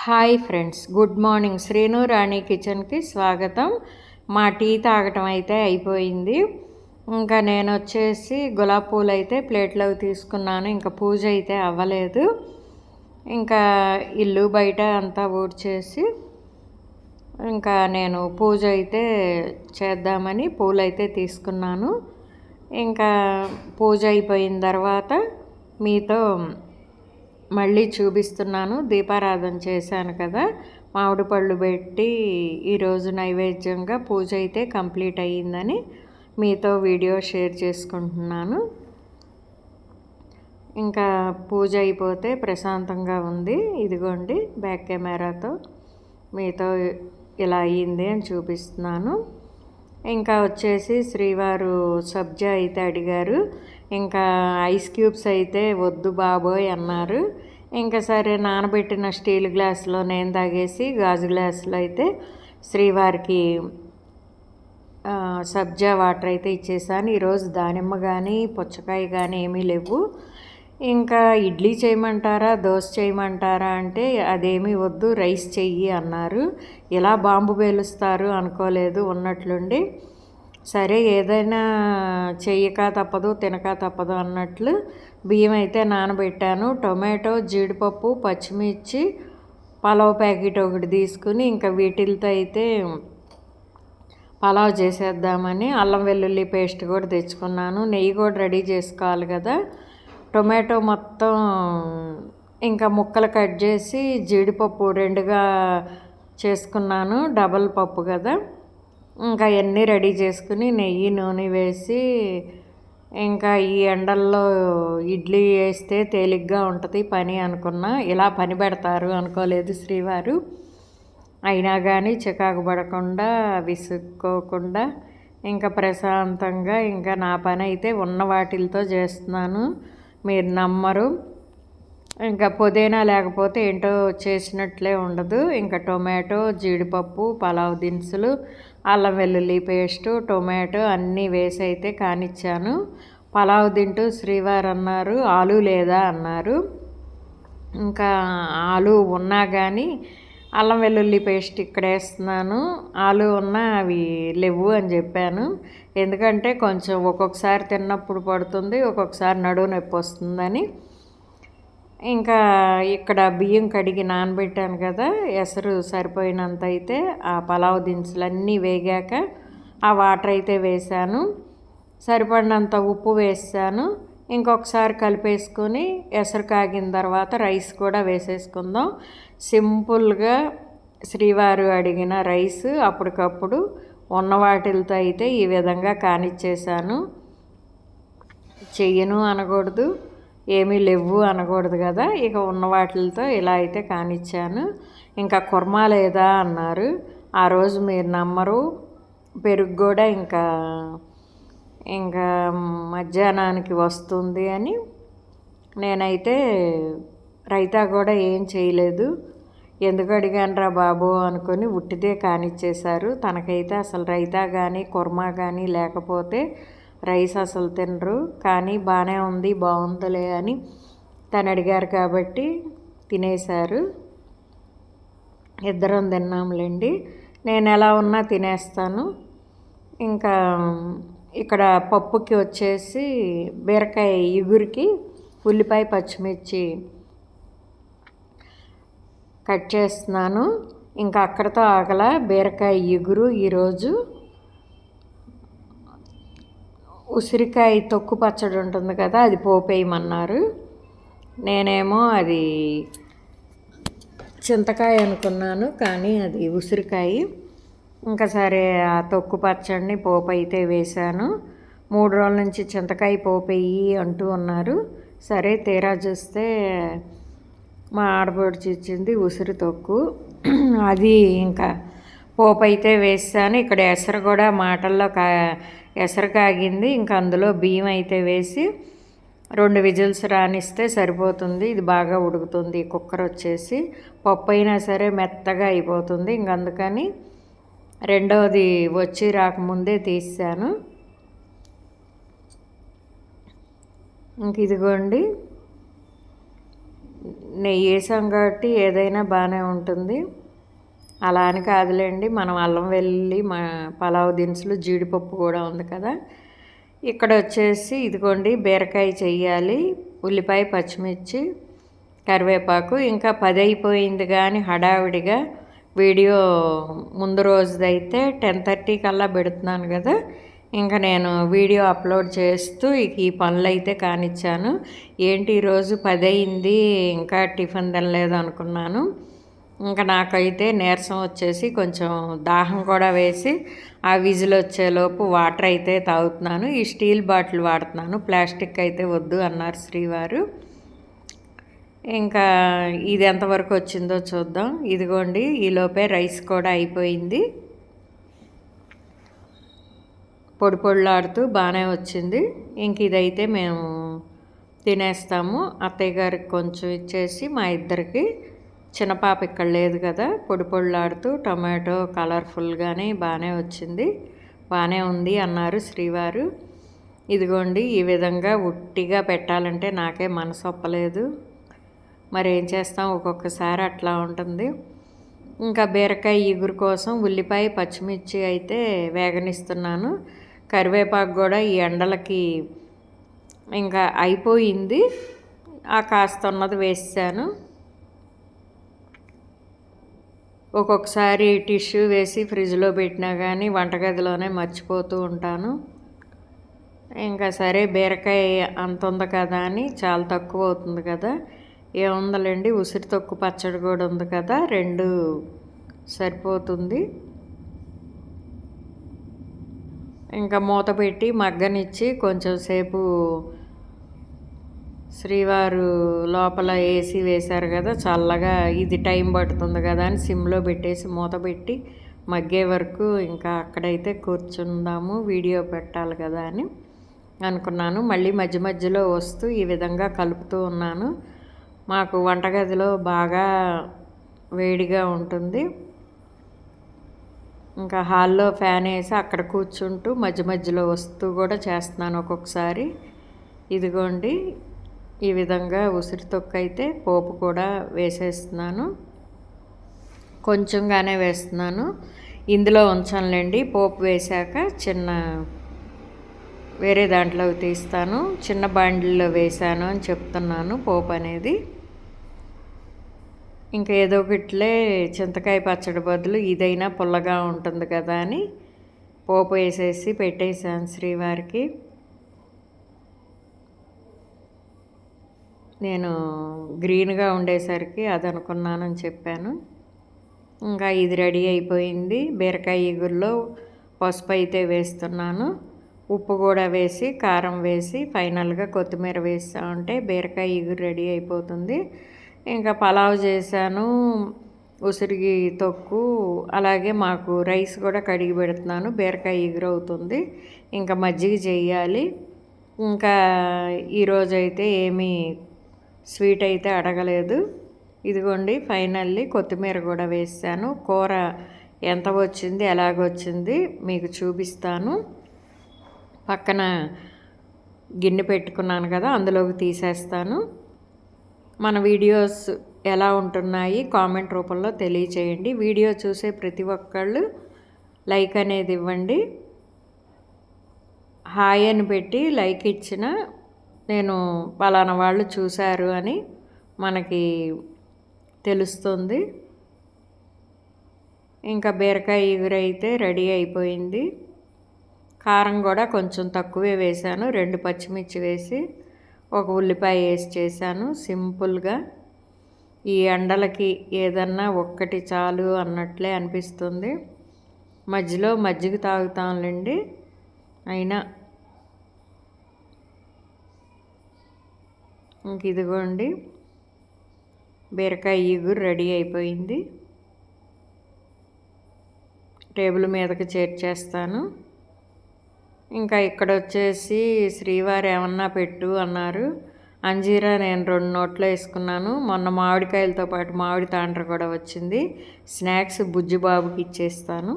Hi friends, good morning. Srinu Rani కిచెన్కి స్వాగతం. మా టీ తాగటం అయితే అయిపోయింది. ఇంకా నేను వచ్చేసి గులాబీ పూలు అయితే ప్లేట్లో తీసుకున్నాను. ఇంకా పూజ అయితే అవ్వలేదు. ఇంకా ఇల్లు బయట అంతా ఊడ్చేసి ఇంకా నేను పూజ అయితే చేద్దామని పూలు అయితే తీసుకున్నాను. ఇంకా పూజ అయిపోయిన తర్వాత మీతో మళ్ళీ చూపిస్తున్నాను. దీపారాధన చేశాను కదా, మామిడి పళ్ళు పెట్టి ఈరోజు నైవేద్యంగా పూజ అయితే కంప్లీట్ అయ్యిందని మీతో వీడియో షేర్ చేసుకుంటున్నాను. ఇంకా పూజ అయిపోతే ప్రశాంతంగా ఉంది. ఇదిగోండి బ్యాక్ కెమెరాతో మీతో ఇలా అయ్యింది అని చూపిస్తున్నాను. ఇంకా వచ్చేసి శ్రీవారు సబ్జా అయితే అడిగారు. ఇంకా ఐస్ క్యూబ్స్ అయితే వద్దు బాబోయ్ అన్నారు. ఇంకా సరే నానబెట్టిన స్టీల్ గ్లాసులో నేను తాగేసి గాజు గ్లాసులో అయితే శ్రీవారికి సబ్జా వాటర్ అయితే ఇచ్చేసాను. ఈరోజు దానిమ్మ కానీ పుచ్చకాయ కానీ ఏమీ లేవు. ఇంకా ఇడ్లీ చేయమంటారా దోశ చేయమంటారా అంటే అదేమీ వద్దు, రైస్ చెయ్యి అన్నారు. ఇలా బాంబు పేలుస్తారు అనుకోలేదు ఉన్నట్లుండి. సరే ఏదైనా చెయ్యక తప్పదు తినక తప్పదు అన్నట్లు బియ్యం అయితే నానబెట్టాను. టొమాటో, జీడిపప్పు, పచ్చిమిర్చి, పలావ్ ప్యాకెట్ ఒకటి తీసుకుని ఇంకా వీటితో అయితే పలావ్ చేసేద్దామని అల్లం వెల్లుల్లి పేస్ట్ కూడా తెచ్చుకున్నాను. నెయ్యి కూడా రెడీ చేసుకోవాలి కదా. టొమాటో మొత్తం ఇంకా ముక్కలు కట్ చేసి జీడిపప్పు రెండుగా చేసుకున్నాను, డబల్ పప్పు కదా. ఇంకా అన్నీ రెడీ చేసుకుని నెయ్యి నూనె వేసి ఇంకా ఈ ఎండల్లో ఇడ్లీ వేస్తే తేలిగ్గా ఉంటుంది పని అనుకున్నా. ఇలా పని పెడతారు అనుకోలేదు శ్రీవారు. అయినా కానీ చికాకు పడకుండా విసుక్కోకుండా ఇంకా ప్రశాంతంగా ఇంకా నా పని అయితే ఉన్న వాటిలతో చేస్తున్నాను. మీరు నమ్మరు. ఇంకా పుదీనా లేకపోతే ఏంటో చేసినట్లే ఉండదు. ఇంకా టొమాటో, జీడిపప్పు, పలావ్ దినుసులు, అల్లం వెల్లుల్లి పేస్టు, టొమాటో అన్నీ వేసి అయితే కానిచ్చాను. పలావ్ తింటూ శ్రీవారు అన్నారు ఆలు లేదా అన్నారు. ఇంకా ఆలు ఉన్నా కానీ అల్లం వెల్లుల్లి పేస్ట్ ఇక్కడ వేస్తున్నాను, ఆలు ఉన్నా అవి లేవు అని చెప్పాను. ఎందుకంటే కొంచెం ఒక్కొక్కసారి తిన్నప్పుడు పడుతుంది, ఒక్కొక్కసారి నడువు నొప్పి వస్తుందని. ఇంకా ఇక్కడ బియ్యం కడిగి నానబెట్టాను కదా, ఎసరు సరిపోయినంత అయితే ఆ పలావ్ దినుసులన్నీ వేగాక ఆ వాటర్ అయితే వేసాను. సరిపడినంత ఉప్పు వేసాను. ఇంకొకసారి కలిపేసుకొని ఎసరు కాగిన తర్వాత రైస్ కూడా వేసేసుకుందాం. సింపుల్గా శ్రీవారు అడిగిన రైస్ అప్పటికప్పుడు ఉన్న వాటిలతో అయితే ఈ విధంగా కానిచ్చేసాను. చెయ్యను అనకూడదు, ఏమీ లేవు అనకూడదు కదా. ఇక ఉన్న వాటిలతో ఇలా అయితే కానిచ్చాను. ఇంకా కుర్మా లేదా అన్నారు. ఆ రోజు మీరు నమ్మరు, పెరుగు కూడా ఇంకా మధ్యాహ్నానికి వస్తుంది అని నేనైతే రైతా కూడా ఏం చేయలేదు. ఎందుకు అడిగానురా బాబు అనుకొని ఉట్టిదే కానిచ్చేశారు. తనకైతే అసలు రైతా కానీ కుర్మా కానీ లేకపోతే రైస్ అసలు తినరు. కానీ బాగానే ఉంది బాగుందిలే అని తను అడిగారు కాబట్టి తినేశారు. ఇద్దరం తిన్నాంలేండి. నేను ఎలా ఉన్నా తినేస్తాను. ఇంకా ఇక్కడ పప్పుకి వచ్చేసి బీరకాయ ఇగురికి ఉల్లిపాయ పచ్చిమిర్చి కట్ చేస్తున్నాను. ఇంకా అక్కడితో ఆగల బీరకాయ ఇగురు ఈరోజు ఉసిరికాయ తొక్కు పచ్చడి ఉంటుంది కదా, అది పోపేయమన్నారు. నేనేమో అది చింతకాయ అనుకున్నాను, కానీ అది ఉసిరికాయ. ఇంకా సరే ఆ తొక్కు పచ్చడిని పోపు అయితే వేశాను. 3 రోజుల నుంచి చింతకాయ పోపేయి అంటూ ఉన్నారు. సరే తీరా చూస్తే మా ఆడపడుచు ఇచ్చింది ఉసిరి తొక్కు, అది ఇంకా పోపు అయితే వేసాను. ఇక్కడ ఎసరు కూడా మాటల్లో ఎసరు కాగింది. ఇంకా అందులో బియ్యం అయితే వేసి 2 విజిల్స్ రానిస్తే సరిపోతుంది. ఇది బాగా ఉడుకుతుంది. కుక్కర్ వచ్చేసి పప్పు అయినా సరే మెత్తగా అయిపోతుంది. ఇంక అందుకని రెండవది వచ్చి రాకముందే తీసాను. ఇంక ఇదిగోండి నెయ్యి వేసాం కాబట్టి ఏదైనా బాగానే ఉంటుంది. అలా అని కాదులేండి, మనం అల్లం వెల్లుల్లి పలావ్ దినుసులు జీడిపప్పు కూడా ఉంది కదా. ఇక్కడ వచ్చేసి ఇదిగోండి బీరకాయ చెయ్యాలి, ఉల్లిపాయ పచ్చిమిర్చి కరివేపాకు. ఇంకా 10 అయిపోయింది కానీ హడావిడిగా వీడియో ముందు రోజుదైతే 10:30 కల్లా పెడుతున్నాను కదా. ఇంకా నేను వీడియో అప్లోడ్ చేస్తూ ఈ పనులు అయితే కానిచ్చాను. ఏంటి ఈరోజు 10 అయింది ఇంకా టిఫిన్ తినలేదు అనుకున్నాను. ఇంకా నాకైతే నీరసం వచ్చేసి కొంచెం దాహం కూడా వేసి ఆ విజిల్ వచ్చేలోపు వాటర్ అయితే తాగుతున్నాను. ఈ స్టీల్ బాటిల్ వాడుతున్నాను, ప్లాస్టిక్ అయితే వద్దు అన్నారు శ్రీవారు. ఇంకా ఇది ఎంతవరకు వచ్చిందో చూద్దాం. ఇదిగోండి ఈలోపే రైస్ కూడా అయిపోయింది, పొడి పొడిలాడుతూ బాగానే వచ్చింది. ఇంక ఇదైతే మేము తినేస్తాము. అత్తయ్య గారికి కొంచెం ఇచ్చేసి మా ఇద్దరికి, చిన్న పాప ఇక్కడ లేదు కదా, పొడి పొడిలాడుతూ టమాటో కలర్ఫుల్గానే బాగానే వచ్చింది, బాగానే ఉంది అన్నారు శ్రీవారు. ఇదిగోండి ఈ విధంగా ఉట్టిగా పెట్టాలంటే నాకే మనసు ఒప్పలేదు, మరి ఏం చేస్తాం, ఒక్కొక్కసారి అట్లా ఉంటుంది. ఇంకా బీరకాయ ఇగురు కోసం ఉల్లిపాయ పచ్చిమిర్చి అయితే వేగనిస్తున్నాను. కరివేపాకు కూడా ఈ ఎండలకి ఇంకా అయిపోయింది, ఆ కాస్త ఉన్నది వేసాను. ఒక్కొక్కసారి టిష్యూ వేసి ఫ్రిడ్జ్లో పెట్టినా కానీ వంటగదిలోనే మర్చిపోతూ ఉంటాను. ఇంకా సరే బీరకాయ అంత ఉంది కదా అని, చాలా తక్కువ అవుతుంది కదా, ఏముందలేండి ఉసిరి తొక్కు పచ్చడి కూడా ఉంది కదా, 2 సరిపోతుంది. ఇంకా మూత పెట్టి మగ్గనిచ్చి కొంచెం సేపు శ్రీవారు లోపల ఏసీ వేశారు కదా చల్లగా, ఇది టైం పడుతుంది కదా అని సిమ్లో పెట్టేసి మూత పెట్టి మగ్గే వరకు ఇంకా అక్కడైతే కూర్చుందాము, వీడియో పెట్టాలి కదా అని అనుకున్నాను. మళ్ళీ మధ్య మధ్యలో వస్తూ ఈ విధంగా కలుపుతూ ఉన్నాను. మాకు వంటగదిలో బాగా వేడిగా ఉంటుంది. ఇంకా హాల్లో ఫ్యాన్ వేసి అక్కడ కూర్చుంటూ మధ్య మధ్యలో వస్తూ కూడా చేస్తున్నాను ఒక్కొక్కసారి. ఇదిగోండి ఈ విధంగా ఉసిరి తొక్కు అయితే పోపు కూడా వేసేస్తున్నాను, కొంచెంగానే వేస్తున్నాను, ఇందులో ఉంచానులేండి. పోపు వేశాక వేరే దాంట్లోకి తీస్తాను, చిన్న బాండిల్లో వేశాను అని చెప్తున్నాను పోపు అనేది. ఇంకా ఏదో ఒకటిలే చింతకాయ పచ్చడి బదులు ఇదైనా పుల్లగా ఉంటుంది కదా అని పోపు వేసేసి పెట్టేశాను శ్రీవారికి. నేను గ్రీన్గా ఉండేసరికి అది అనుకున్నానని చెప్పాను. ఇంకా ఇది రెడీ అయిపోయింది. బీరకాయ ఇగురులో పసుపు అయితే వేస్తున్నాను, ఉప్పు కూడా వేసి కారం వేసి ఫైనల్గా కొత్తిమీర వేసామంటే బీరకాయ ఇగురు రెడీ అయిపోతుంది. ఇంకా పలావ్ చేశాను, ఉసిరికి తొక్కు, అలాగే మాకు రైస్ కూడా కడిగి పెడుతున్నాను, బీరకాయ ఇగురు అవుతుంది. ఇంకా మజ్జిగ చేయాలి. ఇంకా ఈరోజైతే ఏమీ స్వీట్ అయితే అడగలేదు. ఇదిగోండి ఫైనల్లీ కొత్తిమీర కూడా వేసాను. కూర ఎంత వచ్చింది ఎలాగొచ్చింది మీకు చూపిస్తాను. పక్కన గిన్నె పెట్టుకున్నాను కదా, అందులోకి తీసేస్తాను. మన వీడియోస్ ఎలా ఉంటున్నాయి కామెంట్ రూపంలో తెలియచేయండి. వీడియో చూసే ప్రతి ఒక్కళ్ళు లైక్ అనేది ఇవ్వండి. హాయ్ అని పెట్టి లైక్ ఇచ్చిన నేను పలానా వాళ్ళు చూశారు అని మనకి తెలుస్తుంది. ఇంకా బీరకాయ ఇగురు అయితే రెడీ అయిపోయింది. కారం కూడా కొంచెం తక్కువే వేశాను, 2 పచ్చిమిర్చి వేసి 1 ఉల్లిపాయ వేసి చేశాను సింపుల్గా. ఈ ఎండలకి ఏదన్నా ఒక్కటి చాలు అన్నట్లే అనిపిస్తుంది. మధ్యలో మజ్జిగ తాగుతాంలేండి, అయినా ఇంక ఇదిగోండి బీరకాయ ఇగురు రెడీ అయిపోయింది. టేబుల్ మీదకి చేర్చేస్తాను. ఇంకా ఇక్కడ వచ్చేసి శ్రీవారు ఏమన్నా పెట్టు అన్నారు. అంజీరా నేను 2 నోట్లో వేసుకున్నాను. మొన్న మామిడికాయలతో పాటు మామిడి తాండ్ర కూడా వచ్చింది. స్నాక్స్ బుజ్జిబాబుకి ఇచ్చేస్తాను.